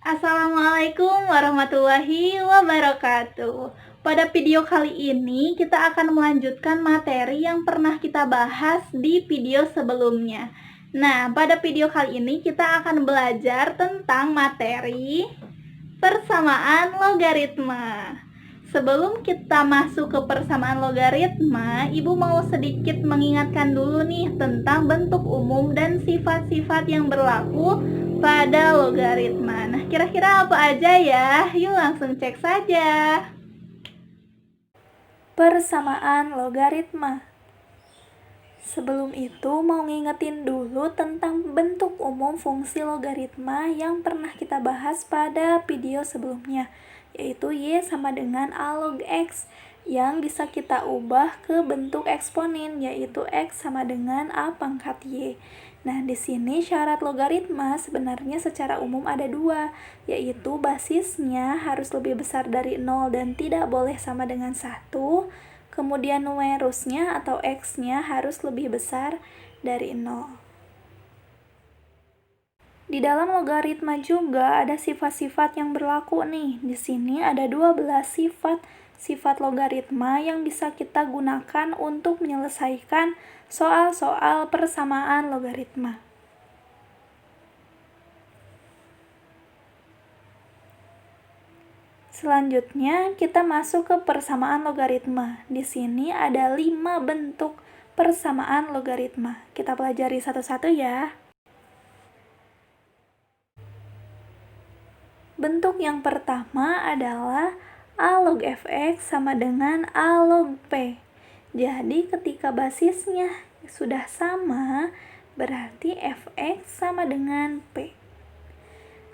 Assalamualaikum warahmatullahi wabarakatuh. Pada video kali ini kita akan melanjutkan materi yang pernah kita bahas di video sebelumnya. Nah, pada video kali ini kita akan belajar tentang materi persamaan logaritma. Sebelum kita masuk ke persamaan logaritma, Ibu mau sedikit mengingatkan dulu nih tentang bentuk umum dan sifat-sifat yang berlaku pada logaritma. Nah, kira-kira apa aja ya? Yuk langsung cek saja. Persamaan logaritma. Sebelum itu mau ngingetin dulu tentang bentuk umum fungsi logaritma yang pernah kita bahas pada video sebelumnya, yaitu Y sama dengan A log X yang bisa kita ubah ke bentuk eksponen, yaitu X sama dengan A pangkat Y. Nah, di sini syarat logaritma sebenarnya secara umum ada dua, yaitu basisnya harus lebih besar dari 0 dan tidak boleh sama dengan 1. Kemudian numerusnya atau X-nya harus lebih besar dari 0. Di dalam logaritma juga ada sifat-sifat yang berlaku nih. Di sini ada 12 sifat logaritma yang bisa kita gunakan untuk menyelesaikan soal-soal persamaan logaritma. Selanjutnya, kita masuk ke persamaan logaritma. Di sini ada 5 bentuk persamaan logaritma. Kita pelajari satu-satu ya. Bentuk yang pertama adalah A log fx sama dengan A log p. Jadi, ketika basisnya sudah sama, berarti fx sama dengan p.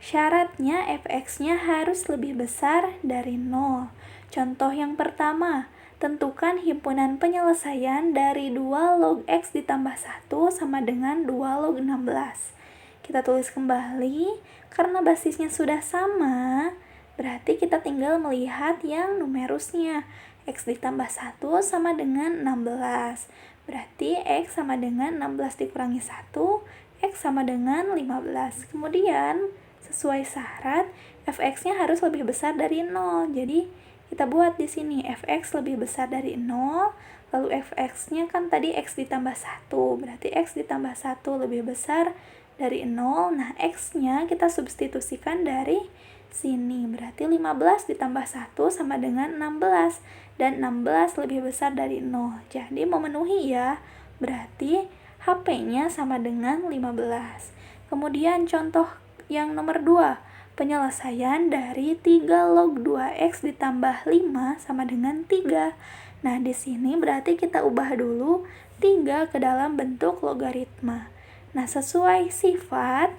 Syaratnya fx-nya harus lebih besar dari 0. Contoh yang pertama, tentukan himpunan penyelesaian dari 2 log x ditambah 1 sama dengan 2 log 16. Kita tulis kembali, karena basisnya sudah sama, berarti kita tinggal melihat yang numerusnya. X ditambah 1 sama dengan 16. Berarti X sama dengan 16 dikurangi 1, X sama dengan 15. Kemudian, sesuai syarat, fx-nya harus lebih besar dari 0. Jadi, kita buat di sini fx lebih besar dari 0, lalu fx-nya kan tadi x ditambah 1, berarti x ditambah 1 lebih besar dari 0. Nah, x-nya kita substitusikan dari sini, berarti 15 ditambah 1 sama dengan 16, dan 16 lebih besar dari 0. Jadi, memenuhi ya, berarti HP-nya sama dengan 15. Kemudian contoh yang nomor 2, penyelesaian dari 3 log 2x ditambah 5 sama dengan 3. Nah, di sini berarti kita ubah dulu 3 ke dalam bentuk logaritma. Nah, sesuai sifat,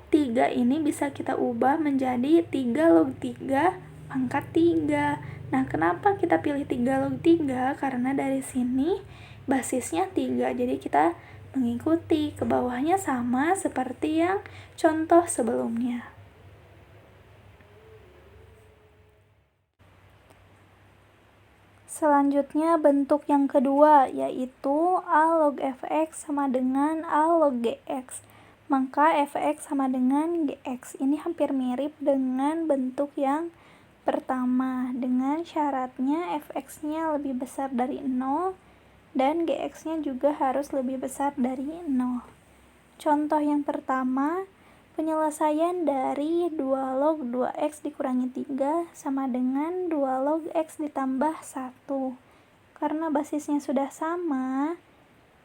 3 ini bisa kita ubah menjadi 3 log 3 pangkat 3. Nah, kenapa kita pilih 3 log 3? Karena dari sini basisnya 3, jadi kita mengikuti ke bawahnya sama seperti yang contoh sebelumnya. Selanjutnya bentuk yang kedua, yaitu A log fx sama dengan A log gx. Maka fx sama dengan gx. Ini hampir mirip dengan bentuk yang pertama, dengan syaratnya fx-nya lebih besar dari 0 dan gx-nya juga harus lebih besar dari 0. Contoh yang pertama, penyelesaian dari 2 log 2x dikurangi 3 sama dengan 2 log x ditambah 1. Karena basisnya sudah sama,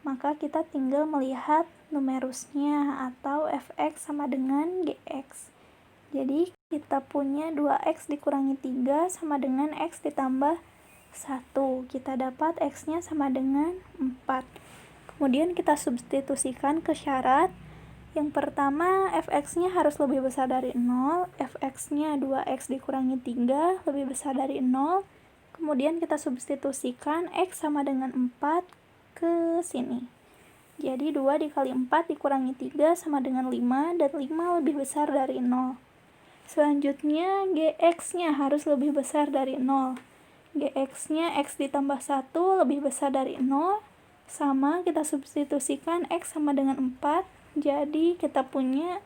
maka kita tinggal melihat numerusnya atau fx sama dengan gx. Jadi, kita punya 2x dikurangi 3 sama dengan x ditambah 1. Kita dapat x-nya sama dengan 4. Kemudian kita substitusikan ke syarat. Yang pertama, fx-nya harus lebih besar dari 0. Fx-nya 2x dikurangi 3 lebih besar dari 0. Kemudian kita substitusikan x sama dengan 4 ke sini. Jadi 2 dikali 4 dikurangi 3 sama dengan 5, dan 5 lebih besar dari 0. Selanjutnya, gx-nya harus lebih besar dari 0. Gx-nya x ditambah 1 lebih besar dari 0, sama kita substitusikan x sama dengan 4, jadi kita punya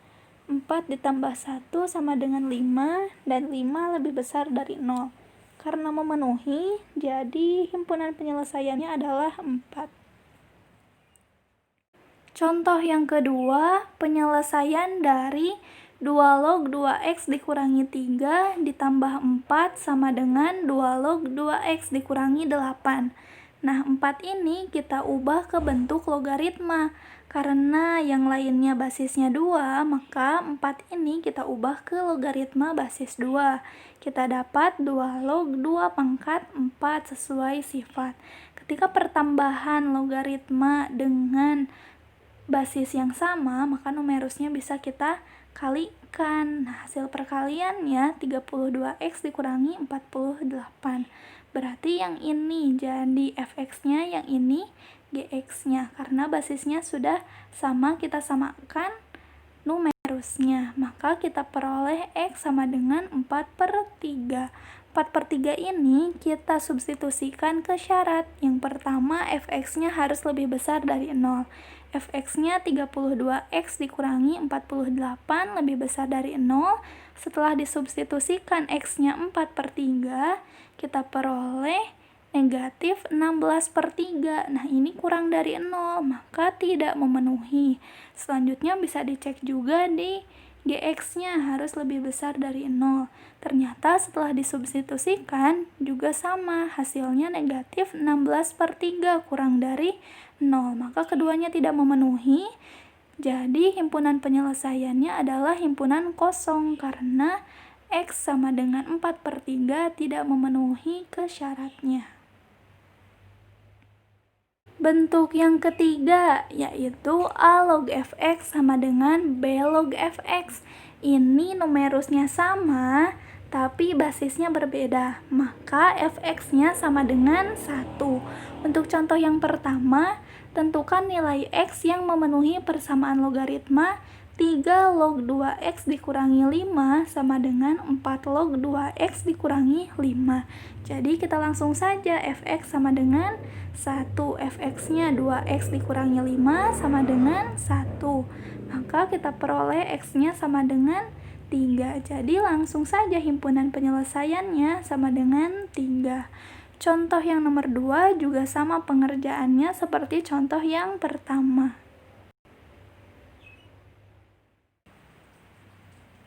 4 ditambah 1 sama dengan 5, dan 5 lebih besar dari 0. Karena memenuhi, jadi himpunan penyelesaiannya adalah 4. Contoh yang kedua, penyelesaian dari 2 log 2x dikurangi 3 ditambah 4 sama dengan 2 log 2x dikurangi 8. Nah, 4 ini kita ubah ke bentuk logaritma. Karena yang lainnya basisnya 2, maka 4 ini kita ubah ke logaritma basis 2. Kita dapat 2 log 2 pangkat 4 sesuai sifat. Ketika pertambahan logaritma dengan basis yang sama, maka numerusnya bisa kita kalikan. Nah, hasil perkaliannya 32x dikurangi 48. Berarti yang ini jadi fx-nya, yang ini gx-nya. Karena basisnya sudah sama, kita samakan numerusnya. Maka kita peroleh x sama dengan 4/3. 4/3 ini kita substitusikan ke syarat. Yang pertama, fx-nya harus lebih besar dari 0. Fx-nya 32x dikurangi 48 lebih besar dari 0. Setelah disubstitusikan x-nya 4/3, kita peroleh negatif 16/3. Nah, ini kurang dari 0, maka tidak memenuhi. Selanjutnya bisa dicek juga di gx-nya harus lebih besar dari 0. Ternyata setelah disubstitusikan juga sama, hasilnya negatif 16/3 kurang dari 0. Maka keduanya tidak memenuhi. Jadi himpunan penyelesaiannya adalah himpunan kosong karena x sama dengan 4/3 tidak memenuhi kesyaratnya. Bentuk yang ketiga yaitu a log fx sama dengan b log fx. Ini numerusnya sama, tapi basisnya berbeda. Maka fx-nya sama dengan 1. Untuk contoh yang pertama, tentukan nilai x yang memenuhi persamaan logaritma 3 log 2x dikurangi 5 sama dengan 4 log 2x dikurangi 5. Jadi kita langsung saja fx sama dengan 1. Fx-nya 2x dikurangi 5 sama dengan 1. Maka kita peroleh x-nya sama dengan 3. Jadi langsung saja himpunan penyelesaiannya sama dengan 3. Contoh yang nomor 2 juga sama pengerjaannya seperti contoh yang pertama.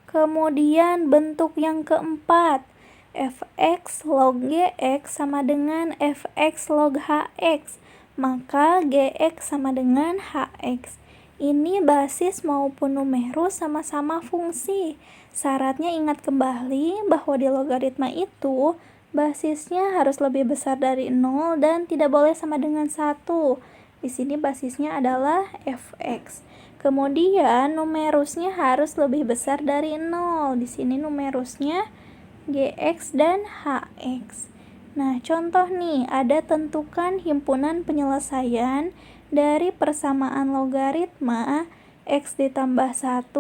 Kemudian bentuk yang keempat, fx log gx sama dengan fx log hx, maka gx sama dengan hx. Ini basis maupun numerus sama-sama fungsi. Syaratnya ingat kembali bahwa di logaritma itu basisnya harus lebih besar dari 0 dan tidak boleh sama dengan 1. Di sini basisnya adalah fx. Kemudian numerusnya harus lebih besar dari 0. Di sini numerusnya gx dan hx. Nah, contoh nih, ada tentukan himpunan penyelesaian dari persamaan logaritma x ditambah 1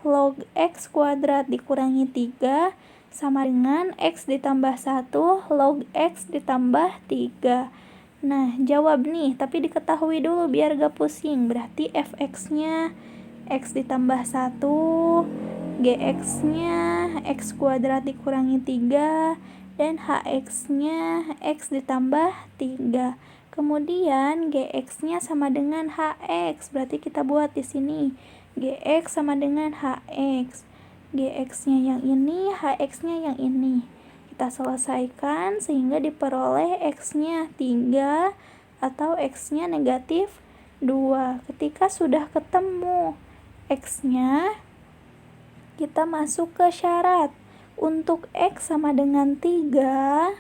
log x kuadrat dikurangi 3 sama dengan x ditambah 1 log x ditambah 3. Nah, jawab nih, tapi diketahui dulu biar gak pusing. Berarti fx-nya x ditambah 1, gx-nya x kuadrat dikurangi 3, dan hx-nya x ditambah 3. Kemudian gx-nya sama dengan hx. Berarti kita buat di sini gx sama dengan hx. Gx-nya yang ini, hx-nya yang ini. Kita selesaikan sehingga diperoleh x-nya 3 atau x-nya negatif 2. Ketika sudah ketemu x-nya, kita masuk ke syarat. Untuk x sama dengan 3,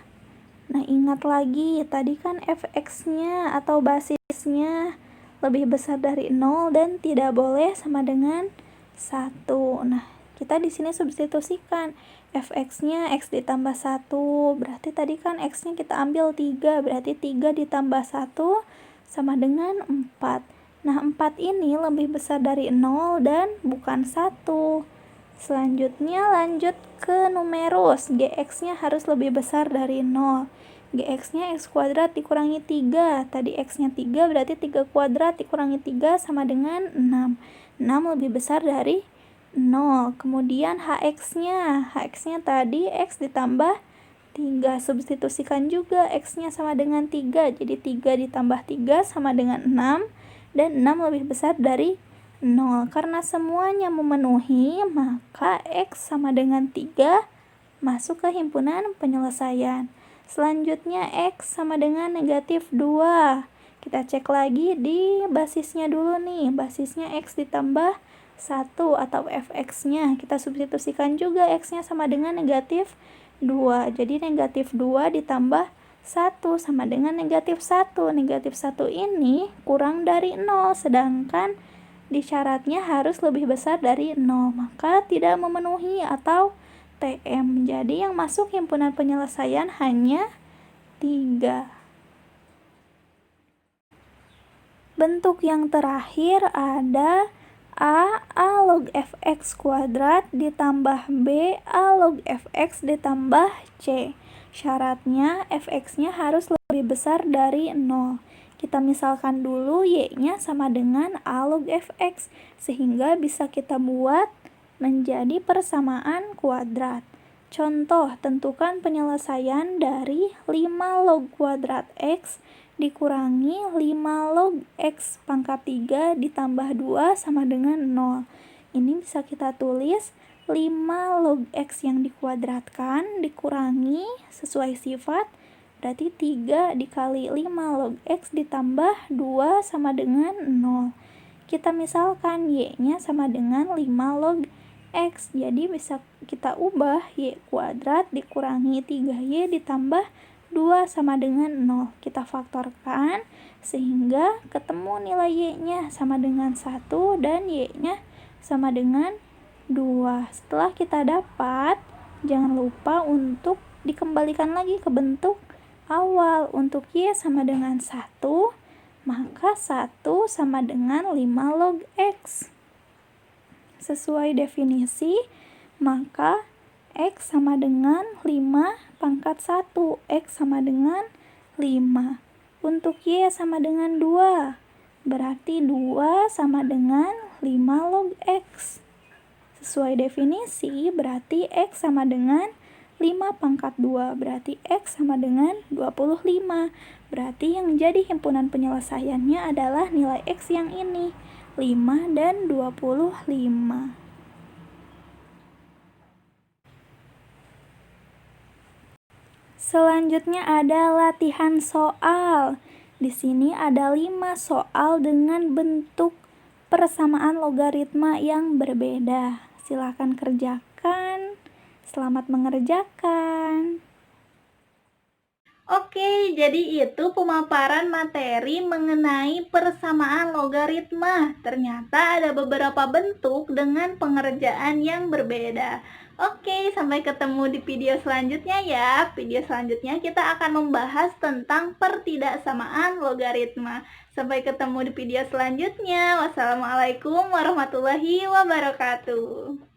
nah ingat lagi, tadi kan fx-nya atau basisnya lebih besar dari 0 dan tidak boleh sama dengan 1. Nah, kita di sini substitusikan fx-nya x ditambah 1, berarti tadi kan x-nya kita ambil 3, berarti 3 ditambah 1 sama dengan 4. Nah, 4 ini lebih besar dari 0 dan bukan 1. Selanjutnya lanjut ke numerus, gx-nya harus lebih besar dari 0. Gx-nya x kuadrat dikurangi 3, tadi x-nya 3, berarti 3 kuadrat dikurangi 3 sama dengan 6. 6 lebih besar dari 0. Kemudian HX-nya. HX-nya tadi X ditambah 3. Substitusikan juga X-nya sama dengan 3. Jadi 3 ditambah 3 sama dengan 6. Dan 6 lebih besar dari 0. Karena semuanya memenuhi, maka X sama dengan 3 masuk ke himpunan penyelesaian. Selanjutnya X sama dengan negatif 2. Kita cek lagi di basisnya dulu nih. Basisnya X ditambah 1 atau fx-nya. Kita substitusikan juga x-nya sama dengan negatif 2. Jadi negatif 2 ditambah 1 sama dengan negatif 1. Negatif 1 ini kurang dari 0, sedangkan di syaratnya harus lebih besar dari 0, maka tidak memenuhi atau TM. Jadi yang masuk himpunan penyelesaian hanya 3. Bentuk yang terakhir ada A log fx kuadrat ditambah B A log fx ditambah C. Syaratnya fx-nya harus lebih besar dari 0. Kita misalkan dulu y-nya sama dengan A log fx, sehingga bisa kita buat menjadi persamaan kuadrat. Contoh, tentukan penyelesaian dari 5 log kuadrat x dikurangi 5 log x pangkat 3 ditambah 2 sama dengan 0. Ini bisa kita tulis 5 log x yang dikuadratkan dikurangi sesuai sifat, berarti 3 dikali 5 log x ditambah 2 sama dengan 0. Kita misalkan y-nya sama dengan 5 log x, jadi bisa kita ubah y kuadrat dikurangi 3y ditambah 2 sama dengan 0. Kita faktorkan sehingga ketemu nilai y-nya sama dengan 1 dan y-nya sama dengan 2. Setelah kita dapat, jangan lupa untuk dikembalikan lagi ke bentuk awal. Untuk y sama dengan 1, maka 1 sama dengan 5 log x. Sesuai definisi, maka x sama dengan 5 pangkat 1. X sama dengan 5. Untuk y sama dengan 2. Berarti 2 sama dengan 5 log x. Sesuai definisi, berarti x sama dengan 5 pangkat 2. Berarti x sama dengan 25. Berarti yang jadi himpunan penyelesaiannya adalah nilai x yang ini, 5 dan 25. Selanjutnya ada latihan soal. Di sini ada 5 soal dengan bentuk persamaan logaritma yang berbeda. Silakan kerjakan. Selamat mengerjakan. Oke, jadi itu pemaparan materi mengenai persamaan logaritma. Ternyata ada beberapa bentuk dengan pengerjaan yang berbeda. Oke, sampai ketemu di video selanjutnya ya. Video selanjutnya kita akan membahas tentang pertidaksamaan logaritma. Sampai ketemu di video selanjutnya. Wassalamualaikum warahmatullahi wabarakatuh.